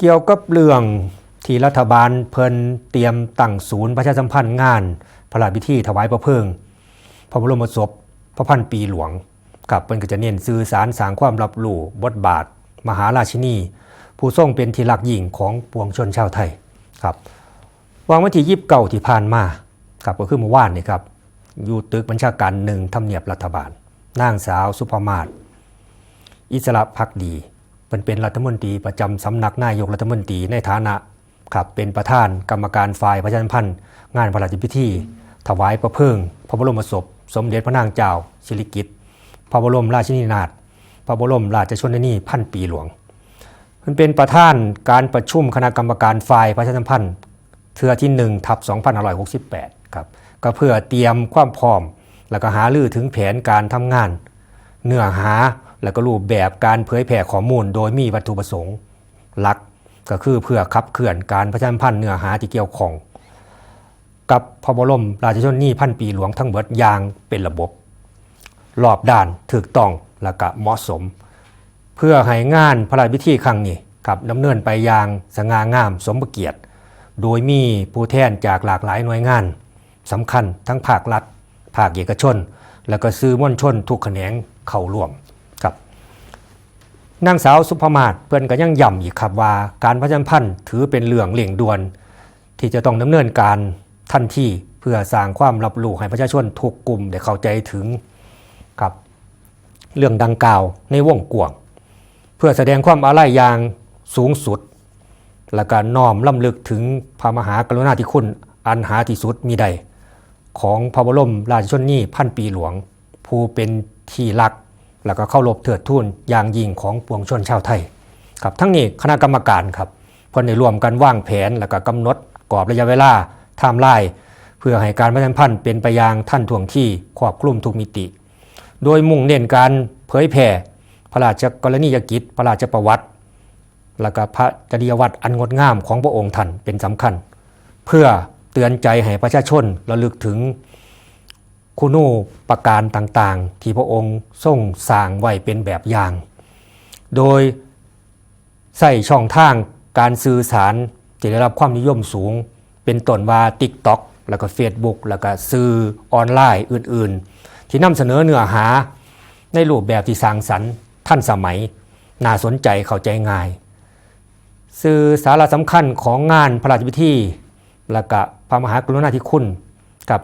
เกี่ยวกับเรื่องที่รัฐบาลเพิ่นเตรียมตั้งศูนย์ประชาสัมพันธ์งานพระราชพิธีถวายพระเพลิงพระบรมศพพระพันปีหลวงครับเพิ่นก็จะเน้นสื่อสารสร้างความรับรู้บทบาทมหาราชินีผู้ทรงเป็นที่รักยิ่งของปวงชนชาวไทยครับวันที่29ที่ผ่านมาครับก็คือเมื่อวานนี่ครับอยู่ตึกบัญชาการ1ทำเนียบรัฐบาลนางสาวสุภมาศอิสระภักดีเป็นรัฐมนตรีประจำสำนักนายกรัฐมนตรีในฐานะครับเป็นประธานกรรมการฝ่ายประชาสัมพันธ์งานพระราชพิธีถวายพระเพลิงพระบรมศพสมเด็จพระนางเจ้าสิริกิติ์พระบรมราชินีนาถพระบรมราชชนนีพันปีหลวงมันเป็นประธานการประชุมคณะกรรมการฝ่ายประชาสัมพันธ์เทื่อที่1/2568ครับก็เพื่อเตรียมความพร้อมแล้วก็หารือถึงแผนการทำงานเนื้อหาและก็รูปแบบการเผยแพร่ข้อมูลโดยมีวัตถุประสงค์หลักก็คือเพื่อขับเคลื่อนการประชาสัมพันธ์เนื้อหาที่เกี่ยวข้องกับพระบรมราชชนนีพันปีหลวงทั้งหมดอย่างเป็นระบบรอบด้านถูกต้องและก็เหมาะสมเพื่อให้งานพระราชพิธีครั้งนี้ครับดำเนินไปอย่างสง่างามสมพระเกียรติโดยมีผู้แทนจากหลากหลายหน่วยงานสำคัญทั้งภาครัฐภาคเอกชนและก็สื่อมวลชนทุกแขนงเข้าร่วมครับนางสาวสุภมาศเพิ่นก็ยังย้ำอีกครับว่าการประชาสัมพันธ์ถือเป็นเรื่องเร่งด่วนที่จะต้องดำเนินการทันทีเพื่อสร้างความรับรู้ให้ประชาชนทุกกลุ่มได้เข้าใจถึงครับเรื่องดังกล่าวในวงกว้างเพื่อแสดงความอาลัยอย่างสูงสุดและก็น้อมรำลึกถึงพระมหากรุณาธิคุณอันหาที่สุดมิได้ของพระบรมราชชนนีพันปีหลวงผู้เป็นที่รักและก็เคารพเทิดทูนอย่างยิ่งของปวงชนชาวไทยครับทั้งนี้คณะกรรมการครับเพิ่นได้ร่วมกันวางแผนและก็กำหนดกรอบระยะเวลาไทม์ไลน์เพื่อให้การประชาสัมพันธ์เป็นไปอย่างทันท่วงทีครอบคลุมทุกมิติโดยมุ่งเน้นการเผยแผ่พระราชกรณียกิจพระราชประวัติและก็พระจริยวัตรอันงดงามของพระองค์ท่านเป็นสำคัญเพื่อเตือนใจให้ประชาชนระลึกถึงคุณูปการต่างๆที่พระองค์ทรงสร้างไว้เป็นแบบอย่างโดยใส่ช่องทางการสื่อสารที่ได้รับความนิยมสูงเป็นต้นว่า TikTok แล้วก็ Facebook แล้วก็สื่อออนไลน์อื่นๆที่นำเสนอเนื้อหาในรูปแบบที่สร้างสรรค์ทันสมัยน่าสนใจเข้าใจง่ายสื่อสาระสำคัญของงานพระราชพิธีและก็พระมหากรุณาธิคุณกับ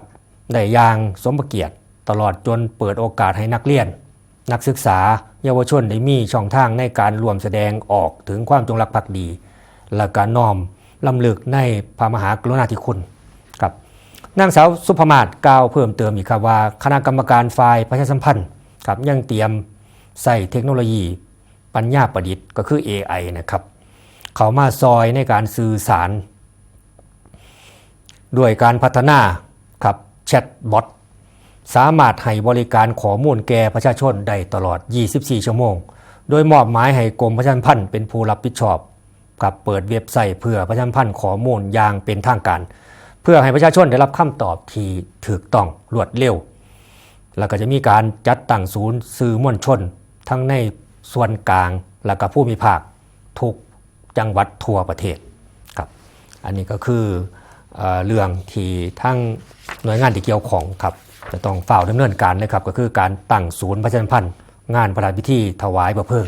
ได้อย่างสมพระเกียรติตลอดจนเปิดโอกาสให้นักเรียนนักศึกษาเยาวชนได้มีช่องทางในการรวมแสดงออกถึงความจงรักภักดีและการน้อมรำลึกในพระมหากรุณาธิคุณครับนางสาวสุภมาศกล่าวเพิ่มเติมอีกครับว่าคณะกรรมการฝ่ายประชาสัมพันธ์ครับยังเตรียมใส่เทคโนโลยีปัญญาประดิษฐ์ก็คือ AI นะครับเข้ามาซอยในการสื่อสารด้วยการพัฒนาครับแชทบอทสามารถให้บริการข้อมูลแก่ประชาชนได้ตลอด 24 ชั่วโมงโดยมอบหมายให้กรมประชาสัมพันธ์เป็นผู้รับผิดชอบกับเปิดเว็บไซต์เพื่อประชาสัมพันธ์ข้อมูลอย่างเป็นทางการเพื่อให้ประชาชนได้รับคำตอบที่ถูกต้องรวดเร็วแล้วก็จะมีการจัดตั้งศูนย์สื่อมวลชนทั้งในส่วนกลางและก็ภูมิภาคทุกจังหวัดทั่วประเทศครับอันนี้ก็คือเรื่องที่ทั้งหน่วยงานที่เกี่ยวข้องครับจะต้องเฝ้าดำเนินการนะครับก็คือการตั้งศูนย์ประชาสัมพันธ์งานพระราชพิธีถวายพระเพลิง